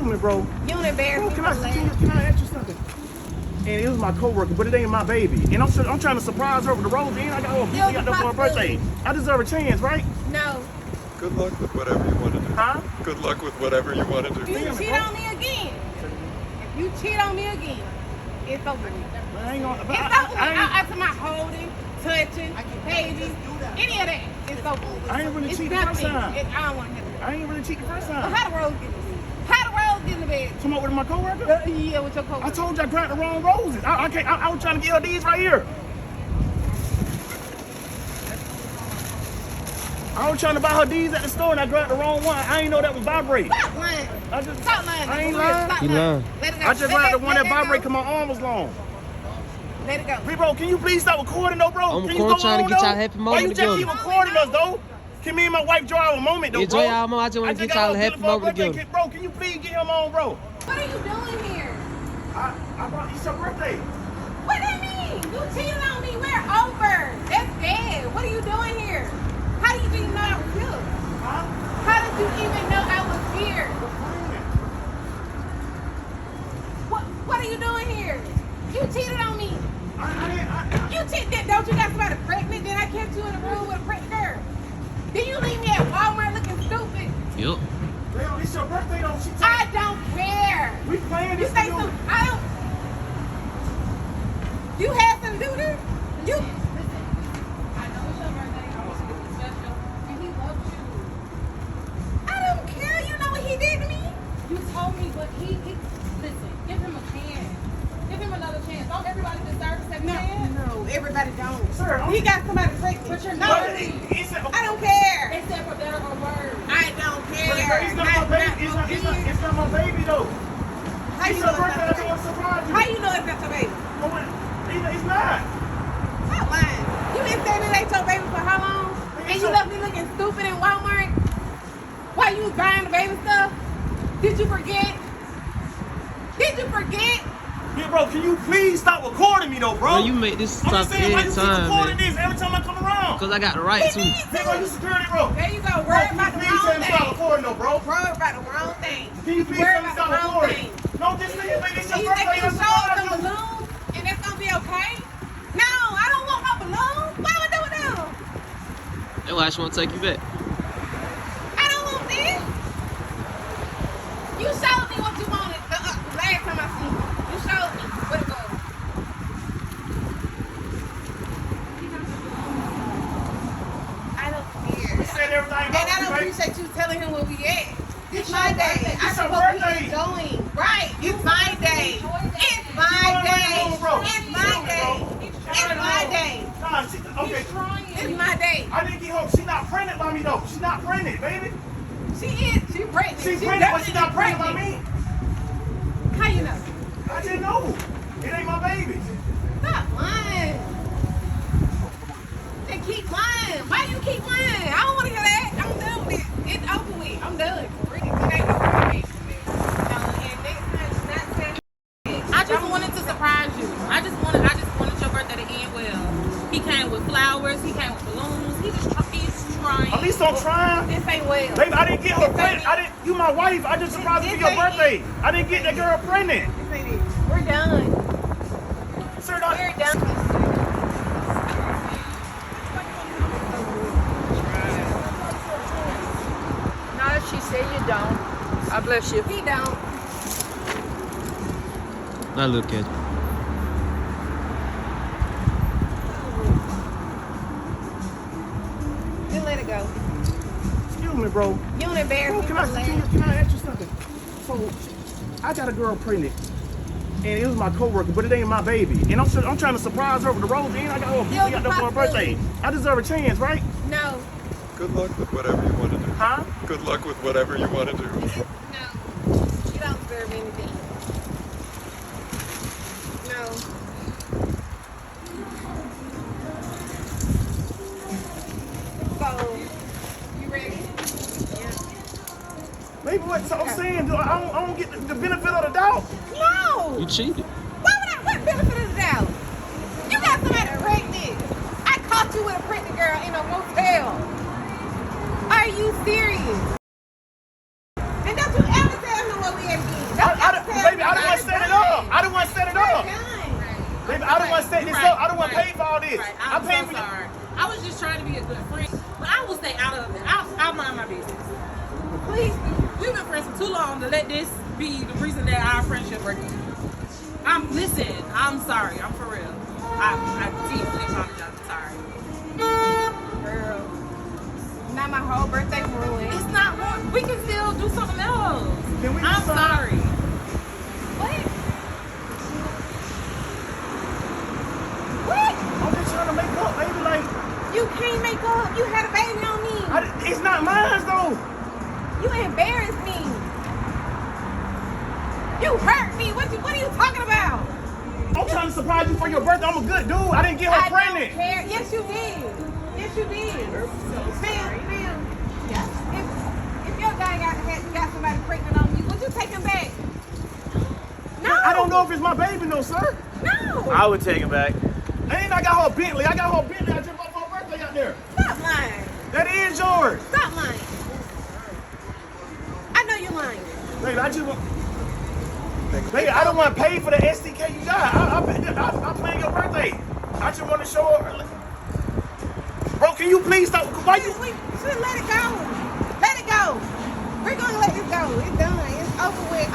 Excuse me, bro. You don't embarrass me. Can I ask you something? And it was my coworker, but it ain't my baby. And I'm trying to surprise her with the rose. And I got her for her birthday. I deserve a chance, right? No. Good luck with whatever you want to do. Huh? Good luck with whatever you want to do. You cheat on me again. If you cheat on me again, it's over. I ain't gonna. I to my holding, touching, paging, any of that. It's over. I ain't really It's cheating the first nothing. time. I don't want to hear that. I ain't really cheating the first Well, time. how the rose get in the bed? How the rose get in the bed? Come up with my coworker? Yeah, with your coworker. I told you I grabbed the wrong roses. I was trying to get her these right here. I was trying to buy her these at the store and I grabbed the wrong one. I ain't know that was vibrate. Stop lying. Stop lying. I ain't lying. Stop You lying. Let it go. I just grabbed the one that vibrate because my arm was long. Let it go. Hey, bro, can you please stop recording though, bro? I'm Can you go trying to on, get though? y'all happy Why moment you just together. keep recording us, though? Can me and my wife enjoy our moment, though, Enjoy bro? our moment. I just want to get got y'all a her happy feeling for her moment birthday. together. Bro, can you please get him on, bro? What are you doing here? I brought it's your birthday. What do you mean? You cheated on me. We're over. That's dead. What are you doing here? How do you even know I was here? Huh? How did you even know I was here? What are you doing here? You cheated on me. You cheated. Don't you got somebody pregnant? Then I kept you in the room with a pregnant girl. Then you leave me at Walmart looking stupid. Yup. Damn, it's your birthday, though. I don't care. We playing You this say for you. some. I don't. You had something to do with it? You. Listen. I know it's your birthday. I want you to be special. And he loves you. I don't care. You know what he did to me? You told me, but he listen, give him a chance. Give him another chance. Don't everybody deserve a second chance? No, everybody don't. Sir, He got somebody pregnant. But you're not. I don't care. Except for better or worse. I don't care. It's not my baby. It's not my baby, though. How It's you your know it's birthday. I not just your want to surprise baby? you. How you know it's not your baby? It's not. Stop lying. You been saying it ain't your baby for how long? And you left me looking stupid in Walmart? While you was buying the baby stuff? Did you forget? Did you forget? Yeah, bro, can you please stop recording me, though, bro? Bro, you make this I'm stop just saying, why every you keep time, recording man. this every time I come around? Because I got the right to. Hey, bro, you security, bro. There you go. Bro, Worry can about you the please tell wrong me stop thing. recording, though, bro? Worry about the wrong thing. Can you please Worry tell me about stop the wrong recording? thing. No, this nigga think it's your You birthday. think you I'm show some surprised you. balloons and that's gonna be okay? No, I don't want no balloons. What am I doing now? That's why I just want to take you back. I don't want this. You showed me what you wanted the last time I seen you. You showed me what it was. I don't care. You said everything And I about don't you, baby. appreciate you telling him where we at. It's It's my your day. birthday. I'm It's your supposed to birthday. be enjoying. Right. It's my day. It's my day. It's my day. It's my day. Nah, okay. It's my day. I didn't get home. She not pregnant by me, though. She's not pregnant, baby. She is. She pregnant. She's pregnant, but she's not pregnant by definitely me. How you know? I didn't know. It ain't my baby. Stop lying. They keep lying. Why you keep lying? I don't want to hear that. I'm done with it. It's over with. I'm done. Really, today was information. And next time, she's not saying. I just wanted to surprise you. I just wanted your birthday to end well. He came with flowers. He came with balloons. He's trying. At least I'm trying. This ain't well. Baby, I didn't get her This pregnant. ain't You my wife. I just surprised you for your birthday. I didn't get that girl pregnant. This ain't it. We're done. Sir, We're done. No, she said you don't. I bless you. He don't. Now look at it. Just let it go. excuse me, bro. You don't embarrass Bro, me. can I ask you something? So, I got a girl pregnant. And it was my coworker, but it ain't my baby. And I'm trying to surprise her with the rose. And I got her for her birthday. I deserve a chance, right? No. Good luck with whatever you want to do. Huh? Good luck with whatever you want to do. No. You don't deserve anything. No. So, you ready? Yeah. Maybe what so I'm saying, I don't get the benefit of the doubt. No. You cheated. What benefit of the doubt? You got somebody pregnant. I caught you with a pregnant girl in a motel. Are you serious? And don't you ever tell him what we had again. Baby, I don't want to set it up. I don't want to set it up. Baby, I don't want to set this up. I don't want to pay for all this. Right. I'm paying for sorry. I was just trying to be a good friend, but I will stay out of it. I'll mind my business. Please, we've been friends for too long to let this be the reason that our friendship breaks. Listen, I'm sorry. I'm for real. I deeply apologize. I'm sorry. Girl, not my whole birthday ruined. It's not wrong. We can still do something else. Can we I'm decide? sorry. What? I'm just trying to make up, baby. Like, You can't make up. You had a baby on me. it's not mine, though. You embarrassed me. You hurt me. What are you talking about? I'm trying to surprise you for your birthday. I'm a good dude. I didn't get her pregnant. Don't care. Yes, you did. Yes, you did. Ma'am. If your guy got somebody pregnant on you, would you take him back? No. I don't know if it's my baby, no, sir. No. I would take it back. And I got her a Bentley. I got her a Bentley. I just bought her birthday out there. Stop lying. That is yours. Stop lying. I know you're lying. Baby, I just want... Baby, I don't want to pay for the SDK you got. I'm playing your birthday. I just want to show her. Bro, can you please stop? Why you... We should let it go. Let it go. We're gonna let this go. It's done. It's over with.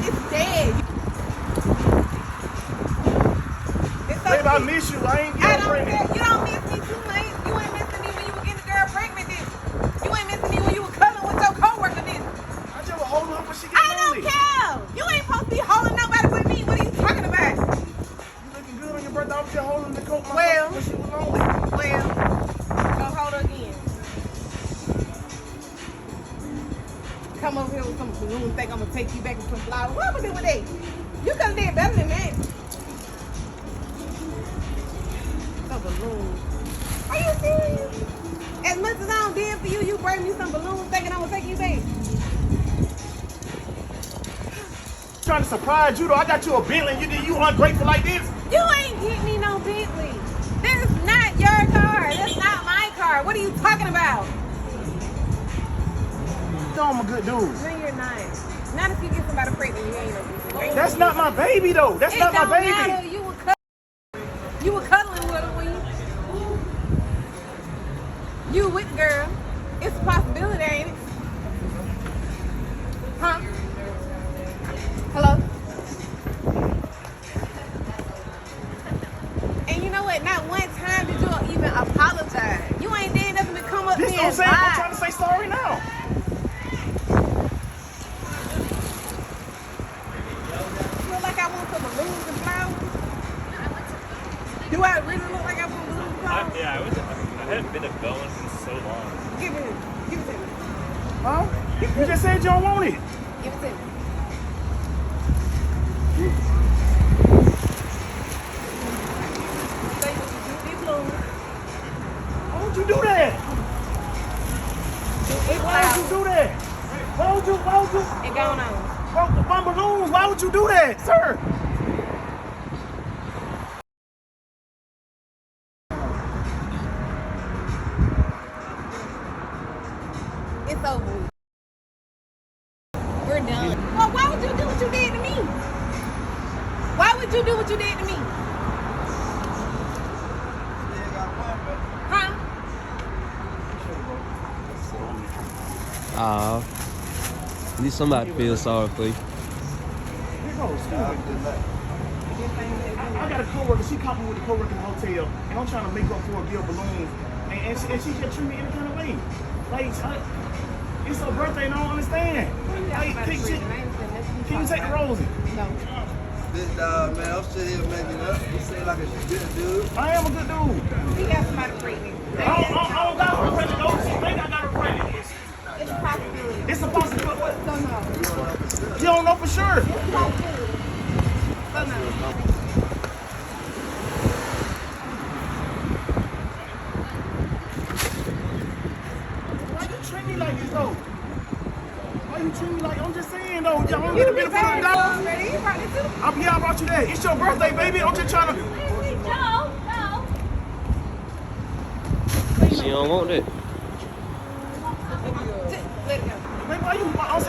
It's dead. It's over Baby, I with. miss you. I ain't I getting don't care. pregnant. You don't miss me too much. You ain't missing me when you were getting the girl pregnant. You ain't missing me when you were cuddling with your coworker. I just was holding her when she I get don't lonely. care. You ain't supposed to be holding nobody but me. What are you talking about? You looking good on your birthday. I was just holding the coat Well. when she was lonely. Well, go hold her again. Come over here with some balloons, think I'm gonna take you back with some flowers. What am I gonna do with that? You could have did better than that. Some balloons. Are you serious? As much as I don't did for you, you bring me some balloons thinking I'm gonna take you back. Trying to surprise you, though. I got you a Bentley. You ungrateful like this? You ain't getting me no Bentley. That's not your car. That's not my car. What are you talking about? No, I'm a good dude. No, you're not. Not if you get somebody pregnant, you ain't no good. That's not my baby, though. That's not my baby. Matter. You were cuddling with her when you with the girl. It's a possibility, ain't it? Huh? Hello? And you know what? Not one time did you even apologize. You ain't did nothing to come up This here what I'm and saying. I'm lie. trying to say sorry now. Look like I want some balloons and flowers? Do I really look like I want balloons and flowers? I hadn't been a going in so long. Give it to me. Give it to me. Huh? You just said you don't want it. Give it to me. Say what you do, these balloons. Why would you do that? Why would you do that? Why would you? And going on. My balloons. Why would you do that, sir? It's over with. We're done. Well, why would you do what you did to me? Why would you do what you did to me? Huh? At least somebody feels sorry for you. Here goes. I got a coworker. She caught me with a coworker in the hotel, and I'm trying to make up for her, give balloons, and she just treat me any kind of way. Like, it's her birthday, and I don't understand. Like, can you take the roses? No. Big dog, man, I'm sitting here making up. You seem like a good dude. I am a good dude. We got somebody pregnant. I don't got her pregnant. No, she think I got her pregnant. It's a possibility. It's a possibility. So no. You don't know for sure. It's a possibility. So no. Why you treat me like this, though? Why you treat me like, I'm just saying, though. Y'all don't You get a be benefit of the bad doubt. already. You probably too. Yeah, I brought you that. It's your birthday, baby. I'm just trying to. She don't want that. Let it go. Baby,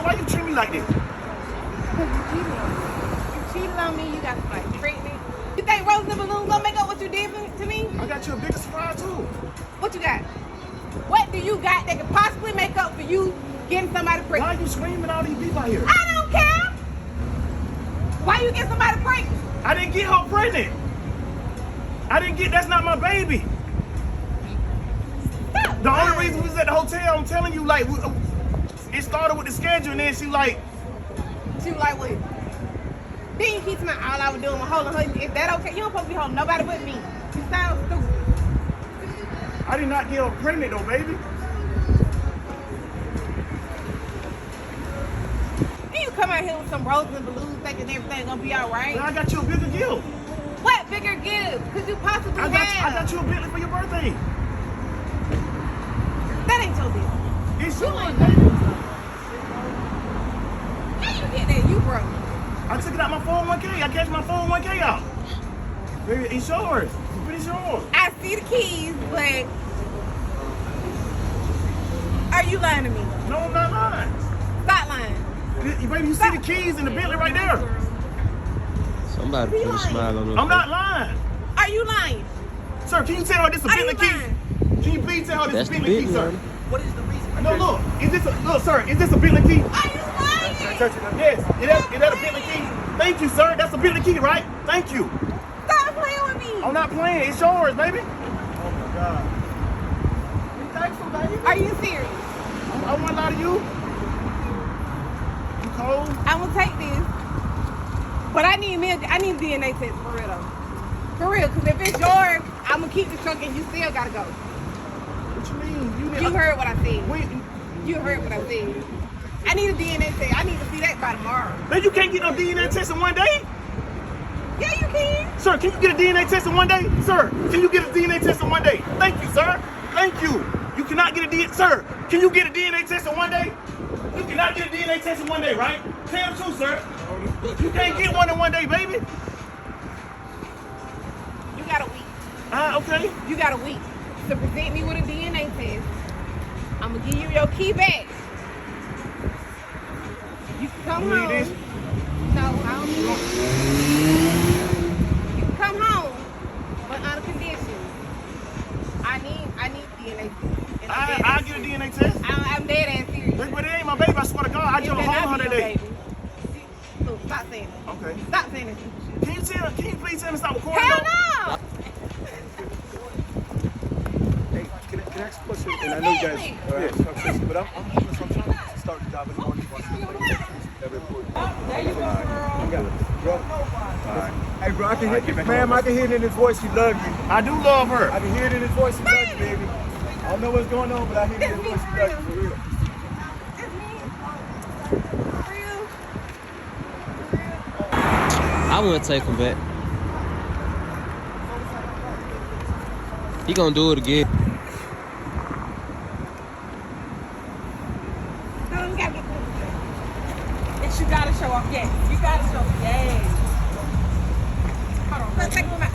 why you treat me like this? Because you cheated on me. cheated on me. You got somebody pregnant. You think Rose and Balloon gonna make up what you did to me? I got you a bigger surprise too. What you got? What do you got that could possibly make up for you getting somebody Why pregnant? are you screaming all these people out here? I don't care. Why you get somebody pregnant? I didn't get her pregnant. That's not my baby. Stop The only lying. reason we was at the hotel, I'm telling you, like, it started with the schedule, and then she like, She was like, wait. Then you keep saying all I was doing was holding her. Is that okay? You don't supposed to be holding nobody but me. You sound stupid. I did not get her pregnant though, baby. Then you come out here with some roses and balloons thinking everything's gonna be all right. Now I got you a bigger gift. What bigger gift could you possibly I have? got you a Bentley for your birthday. That ain't your gift. It's You yours, ain't baby. How you get that? You broke. I took it out my 401k. I cashed my 401k out. Baby, it's yours. It's yours. I see the keys, but are you lying to me? No, I'm not lying. Stop lying. Baby, you see the keys in the Bentley right there. Somebody put a smile on her I'm not lying. Are you lying? Sir, can you tell her this is a Are you Bentley key? lying? Can you please tell her this That's is a the Bentley key, big sir? one. What is the reason? No, look, sir, is this a Bentley key? Are you lying? Yes, is that a Bentley key? Thank you, sir. That's a Bentley key, right? Thank you. Stop playing with me. I'm not playing. It's yours, baby. Oh my God. You thankful, baby? Are you serious? I won't lie to you. You cold? I'm gonna take this, but I need DNA test for real though. For real, because if it's yours, I'm gonna keep the truck and you still gotta go. What you mean? You heard what I said. Wait, You heard what I said. I need a DNA test. I need to see that by tomorrow. man, you can't get no DNA test in one day? Yeah, you can. Sir, can you get a DNA test in one day? Sir, can you get a DNA test in one day? Thank you, sir. Thank you. You cannot get a DNA, sir. Can you get a DNA test in one day? You cannot get a DNA test in one day, right? Tell the truth, sir. You can't get one in one day, baby. You got a week. Okay. You got a week to present me with a DNA test. I'm gonna give you your key back. You can come You home. need this? No, I don't need it. You can come home, but under conditions. I need DNA test. And I'll get a DNA test. I'm dead ass serious. But it ain't my baby, I swear to God. I It just better hold not her be that your day. baby. So stop saying it. Okay. Stop saying it. Can you please tell me stop recording? Hell though? no! Hey, can I ask a question? And I know you guys are having a conversation, but I'm trying to start the job in the morning. There you go, girl. Bro. Hey, bro, I can hear, ma'am, I can hear it in his voice. He loves you. I do love her. I can hear it in his voice. He loves you, baby. I don't know what's going on, but I hear it in his voice. He loves you for real. I wouldn't take him back. He gonna do it again. No, you gotta get close. Yes, you gotta show off. Yes, you gotta show off. Yes. Hold on. Let's take them out.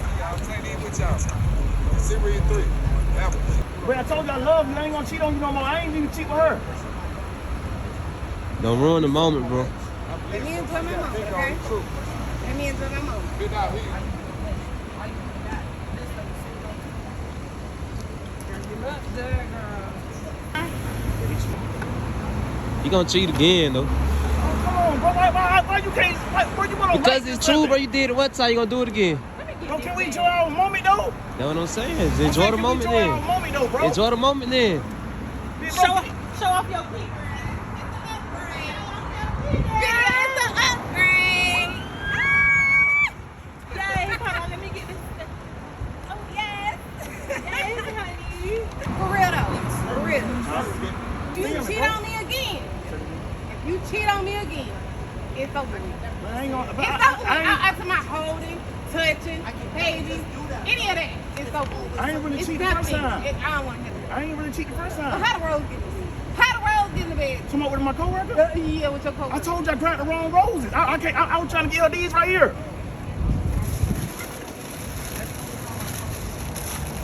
But I told you I love you. I ain't gonna cheat on you no more. I ain't even cheat with her. Don't ruin the moment, bro. Let me enjoy my moment, okay? Let me enjoy my moment. He gonna cheat again, though. Oh, come on, bro. Why you can't? Why you wanna Because wait it's for true, something? bro. You did it one time, you gonna do it again. Bro, can we enjoy our moment though? That's what I'm saying. Enjoy the moment Enjoy our then. moment though, bro. Enjoy the moment then. Show off your feet. That's an upgrade. Yay, hold on, let me get this. Oh, yes. Yes, honey. For real, though. For real. You cheat on me again. If you cheat on me again, it's over with. I ain't gonna. It's over with. After my holding, touching, baby, any of that, it's over with. I ain't really It's cheat the first nothing. time. I don't want to hear that. I ain't really cheat the first But time. how the Rose get in the bed? How the Rose get in the bed? Come up with my coworker. Yeah, with your coworker. I told you I grabbed the wrong roses. I can't. I was trying to get her these right here.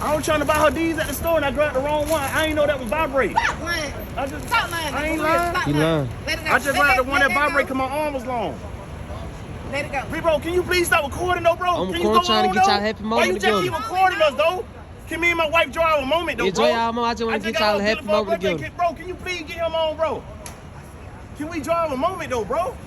I was trying to buy her these at the store and I grabbed the wrong one. I ain't know that was vibrate. Stop lying. I just. Stop lying. I ain't for real. lying. Stop You lying. Let it go. I just Let grabbed the that- one let that that vibrate go. because my arm was long. Let it go. Hey, bro, can you please stop recording though, bro? I'm Can you recording, go trying to on, get though? y'all happy Why moment you just together. keep recording us though? Can me and my wife enjoy our moment though, Enjoy bro? our moment. I just want to get got y'all a a happy beautiful moment birthday together. kid. Bro, can you please get him on, bro? Can we enjoy our moment though, bro?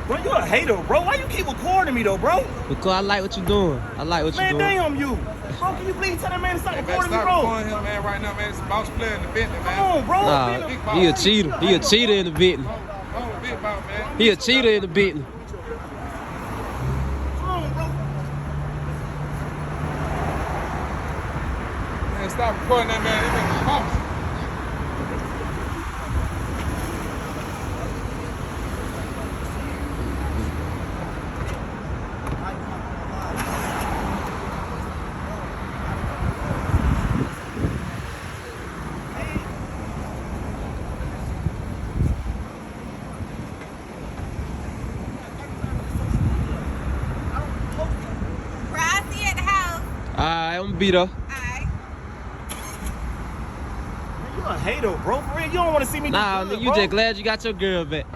Bro, you a hater, bro. Why you keep recording me though, bro? Because I like what you're doing. I like what you're Man, doing. damn you. Bro, can you please tell that man to stop recording me, Stop bro? recording him, man, right now, man. It's a boss player in the Bentley, man. Come on, bro. Nah, he a cheater. He a cheater in the Bentley. Oh, big boss, man. He a cheater in the Bentley. Come on, bro. Man, stop recording that, man. That man is a boss. Bro, I see you at the house. Alright, I'm gonna beat her. Alright. You a hater, bro. For real, you don't want to see me do Nah, good, you bro. just glad you got your girl back.